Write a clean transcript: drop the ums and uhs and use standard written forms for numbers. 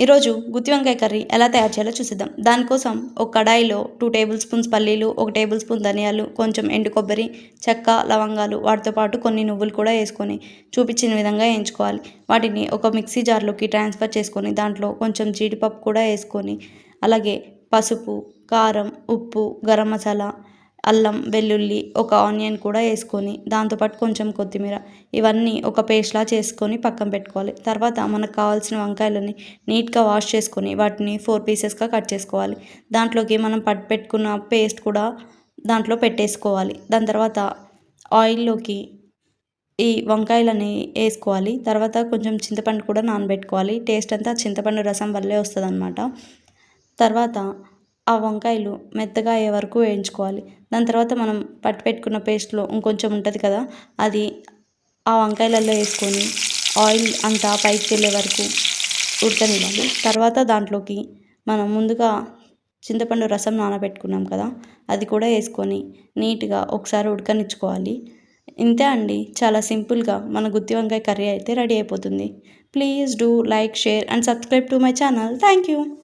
ఈరోజు గుత్తి వంకాయ కర్రీ ఎలా తయారు చేయాలో చూసిద్దాం. దానికోసం ఒక కడాయిలో 2 టేబుల్ స్పూన్స్ పల్లీలు, 1 టేబుల్ స్పూన్ ధనియాలు, కొంచెం ఎండు కొబ్బరి, చెక్క, లవంగాలు వాటితో పాటు కొన్ని నువ్వులు కూడా వేసుకొని చూపించిన విధంగా వేయించుకోవాలి. వాటిని ఒక మిక్సీ జార్లోకి ట్రాన్స్ఫర్ చేసుకొని దాంట్లో కొంచెం జీడిపప్పు కూడా వేసుకొని అలాగే పసుపు, కారం, ఉప్పు, గరం మసాలా, అల్లం, వెల్లుల్లి, ఒక ఆనియన్ కూడా వేసుకొని దాంతోపాటు కొంచెం కొత్తిమీర ఇవన్నీ ఒక పేస్ట్లా చేసుకొని పక్కన పెట్టుకోవాలి. తర్వాత మనకు కావాల్సిన వంకాయలని నీట్గా వాష్ చేసుకొని వాటిని 4 పీసెస్గా కట్ చేసుకోవాలి. దాంట్లోకి మనం పట్టు పెట్టుకున్న పేస్ట్ కూడా దాంట్లో పెట్టేసుకోవాలి. దాని తర్వాత ఆయిల్లోకి ఈ వంకాయలని వేసుకోవాలి. తర్వాత కొంచెం చింతపండు కూడా నానబెట్టుకోవాలి. టేస్ట్ అంతా చింతపండు రసం వల్లే వస్తుందన్నమాట. తర్వాత ఆ వంకాయలు మెత్తగా అయ్యే వరకు వేయించుకోవాలి. దాని తర్వాత మనం పట్టు పెట్టుకున్న పేస్ట్లో ఇంకొంచెం ఉంటుంది కదా, అది ఆ వంకాయలలో వేసుకొని ఆయిల్ అంతా పైకి వెళ్ళే వరకు ఉడకనివ్వాలి. తర్వాత దాంట్లోకి మనం ముందుగా చింతపండు రసం నానబెట్టుకున్నాం కదా, అది కూడా వేసుకొని నీట్గా ఒకసారి ఉడకనిచ్చుకోవాలి. ఇంతే అండి, చాలా సింపుల్గా మన గుత్తి వంకాయ కర్రీ అయితే రెడీ అయిపోతుంది. Please do like, share and subscribe to my channel. Thank you.